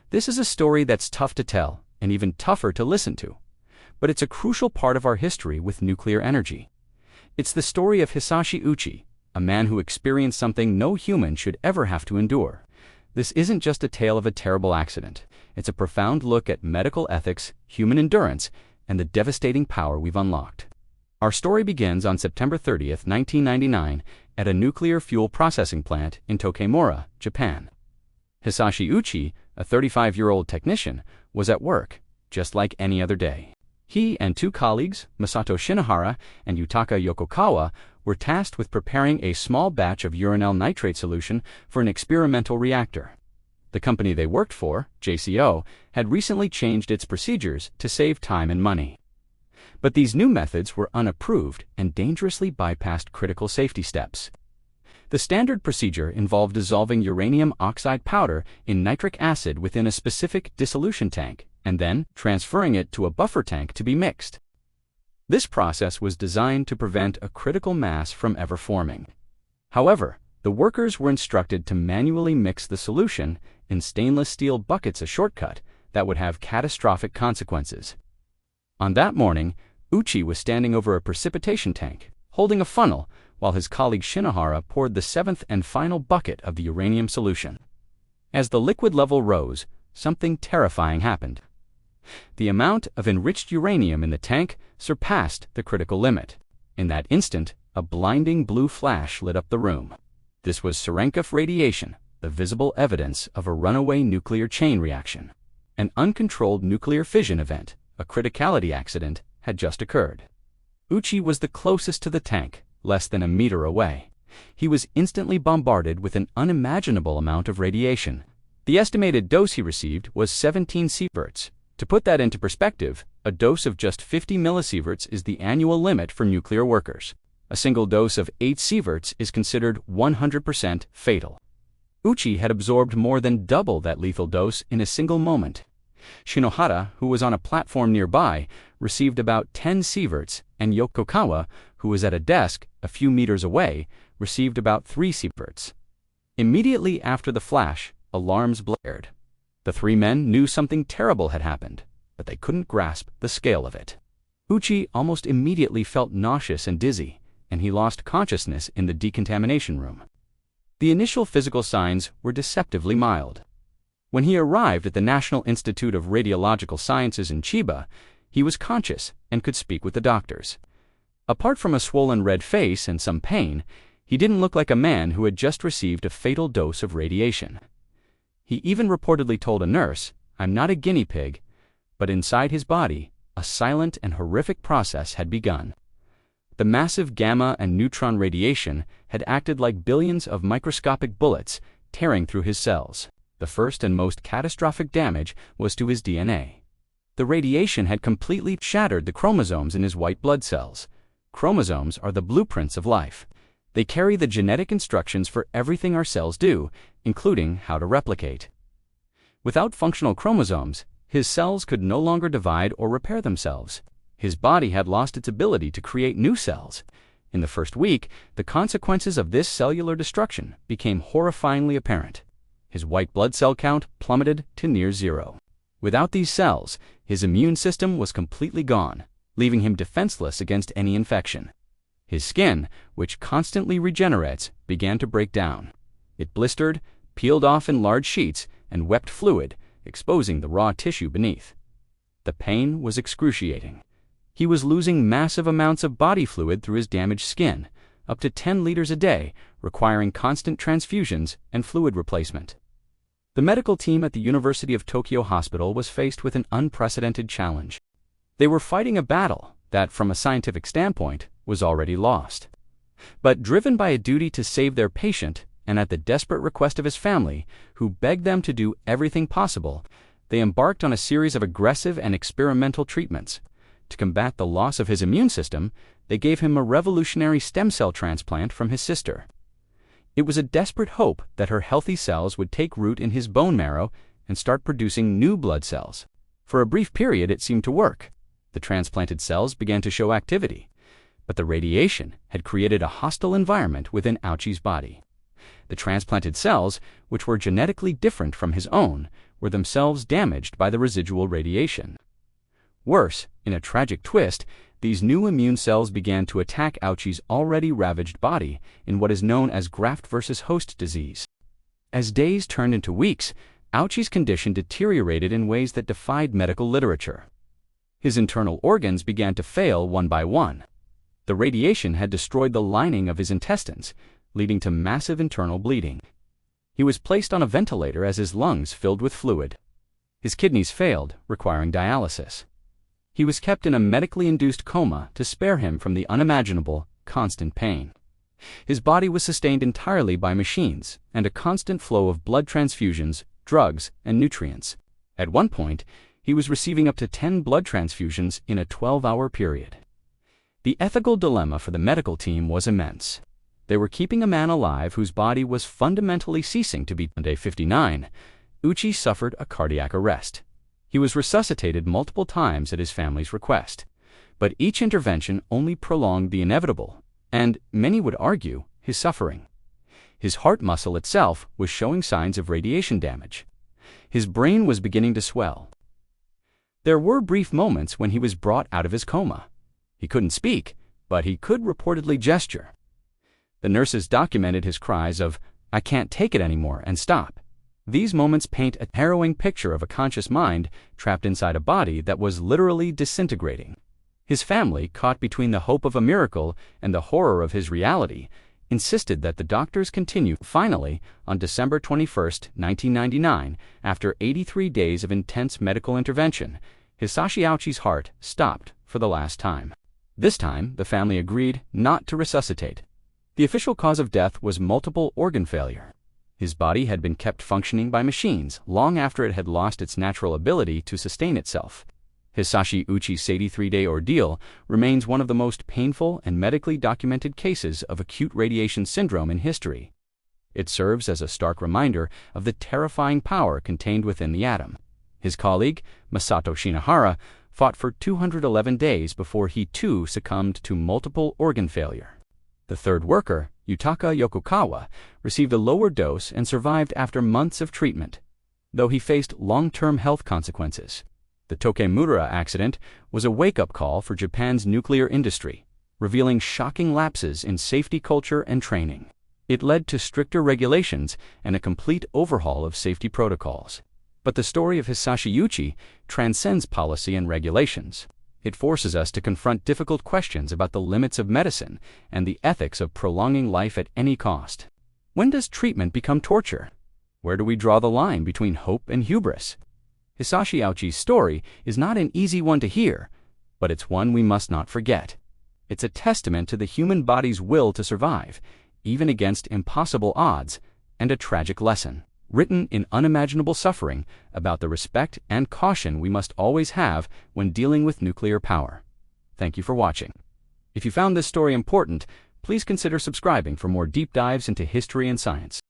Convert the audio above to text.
This is a story that's tough to tell, and even tougher to listen to. But it's a crucial part of our history with nuclear energy. It's the story of Hisashi Ouchi, a man who experienced something no human should ever have to endure. This isn't just a tale of a terrible accident. It's a profound look at medical ethics, human endurance, and the devastating power we've unlocked. Our story begins on September 30th, 1999, at a nuclear fuel processing plant in Tokemura, Japan. Hisashi Ouchi, a 35-year-old technician, was at work, just like any other day. He and two colleagues, Masato Shinohara and Yutaka Yokokawa, were tasked with preparing a small batch of uranyl nitrate solution for an experimental reactor. The company they worked for, JCO, had recently changed its procedures to save time and money. But these new methods were unapproved and dangerously bypassed critical safety steps. The standard procedure involved dissolving uranium oxide powder in nitric acid within a specific dissolution tank and then transferring it to a buffer tank to be mixed. This process was designed to prevent a critical mass from ever forming. However, the workers were instructed to manually mix the solution in stainless steel buckets, a shortcut that would have catastrophic consequences. On that morning, Ouchi was standing over a precipitation tank, holding a funnel, while his colleague Shinohara poured the seventh and final bucket of the uranium solution. As the liquid level rose, something terrifying happened. The amount of enriched uranium in the tank surpassed the critical limit. In that instant, a blinding blue flash lit up the room. This was Cherenkov radiation, the visible evidence of a runaway nuclear chain reaction. An uncontrolled nuclear fission event, a criticality accident, had just occurred. Ouchi was the closest to the tank, less than a meter away. He was instantly bombarded with an unimaginable amount of radiation. The estimated dose he received was 17 sieverts. To put that into perspective, a dose of just 50 millisieverts is the annual limit for nuclear workers. A single dose of 8 sieverts is considered 100% fatal. Ouchi had absorbed more than double that lethal dose in a single moment. Shinohara, who was on a platform nearby, received about 10 sieverts, and Yokokawa, who was at a desk a few meters away, received about 3 sieverts. Immediately after the flash, alarms blared. The three men knew something terrible had happened, but they couldn't grasp the scale of it. Ouchi almost immediately felt nauseous and dizzy, and he lost consciousness in the decontamination room. The initial physical signs were deceptively mild. When he arrived at the National Institute of Radiological Sciences in Chiba, he was conscious and could speak with the doctors. Apart from a swollen red face and some pain, he didn't look like a man who had just received a fatal dose of radiation. He even reportedly told a nurse, "I'm not a guinea pig," but inside his body, a silent and horrific process had begun. The massive gamma and neutron radiation had acted like billions of microscopic bullets, tearing through his cells. The first and most catastrophic damage was to his DNA. The radiation had completely shattered the chromosomes in his white blood cells. Chromosomes are the blueprints of life. They carry the genetic instructions for everything our cells do, including how to replicate. Without functional chromosomes, his cells could no longer divide or repair themselves. His body had lost its ability to create new cells. In the first week, the consequences of this cellular destruction became horrifyingly apparent. His white blood cell count plummeted to near zero. Without these cells, his immune system was completely gone, leaving him defenseless against any infection. His skin, which constantly regenerates, began to break down. It blistered, peeled off in large sheets, and wept fluid, exposing the raw tissue beneath. The pain was excruciating. He was losing massive amounts of body fluid through his damaged skin, up to 10 liters a day, requiring constant transfusions and fluid replacement. The medical team at the University of Tokyo Hospital was faced with an unprecedented challenge. They were fighting a battle that, from a scientific standpoint, was already lost. But driven by a duty to save their patient, and at the desperate request of his family, who begged them to do everything possible, they embarked on a series of aggressive and experimental treatments. To combat the loss of his immune system, they gave him a revolutionary stem cell transplant from his sister. It was a desperate hope that her healthy cells would take root in his bone marrow and start producing new blood cells. For a brief period, it seemed to work. The transplanted cells began to show activity, but the radiation had created a hostile environment within Ouchi's body. The transplanted cells, which were genetically different from his own, were themselves damaged by the residual radiation. Worse, in a tragic twist, these new immune cells began to attack Ouchi's already ravaged body in what is known as graft-versus-host disease. As days turned into weeks, Ouchi's condition deteriorated in ways that defied medical literature. His internal organs began to fail one by one. The radiation had destroyed the lining of his intestines, leading to massive internal bleeding. He was placed on a ventilator as his lungs filled with fluid. His kidneys failed, requiring dialysis. He was kept in a medically induced coma to spare him from the unimaginable, constant pain. His body was sustained entirely by machines and a constant flow of blood transfusions, drugs, and nutrients. At one point, he was receiving up to 10 blood transfusions in a 12-hour period. The ethical dilemma for the medical team was immense. They were keeping a man alive whose body was fundamentally ceasing to beat. On day 59, Ouchi suffered a cardiac arrest. He was resuscitated multiple times at his family's request, but each intervention only prolonged the inevitable, and, many would argue, his suffering. His heart muscle itself was showing signs of radiation damage. His brain was beginning to swell. There were brief moments when he was brought out of his coma. He couldn't speak, but he could reportedly gesture. The nurses documented his cries of, "I can't take it anymore," and "stop." These moments paint a harrowing picture of a conscious mind trapped inside a body that was literally disintegrating. His family, caught between the hope of a miracle and the horror of his reality, insisted that the doctors continue. Finally, on December 21, 1999, after 83 days of intense medical intervention, Hisashi Ouchi's heart stopped for the last time. This time, the family agreed not to resuscitate. The official cause of death was multiple organ failure. His body had been kept functioning by machines long after it had lost its natural ability to sustain itself. Hisashi Ouchi's 83-day ordeal remains one of the most painful and medically documented cases of acute radiation syndrome in history. It serves as a stark reminder of the terrifying power contained within the atom. His colleague, Masato Shinohara, fought for 211 days before he too succumbed to multiple organ failure. The third worker, Yutaka Yokokawa, received a lower dose and survived after months of treatment, though he faced long-term health consequences. The Tokemura accident was a wake-up call for Japan's nuclear industry, revealing shocking lapses in safety culture and training. It led to stricter regulations and a complete overhaul of safety protocols. But the story of Hisashi Ouchi transcends policy and regulations. It forces us to confront difficult questions about the limits of medicine and the ethics of prolonging life at any cost. When does treatment become torture? Where do we draw the line between hope and hubris? Hisashi Ouchi's story is not an easy one to hear, but it's one we must not forget. It's a testament to the human body's will to survive, even against impossible odds, and a tragic lesson, written in unimaginable suffering, about the respect and caution we must always have when dealing with nuclear power. Thank you for watching. If you found this story important, please consider subscribing for more deep dives into history and science.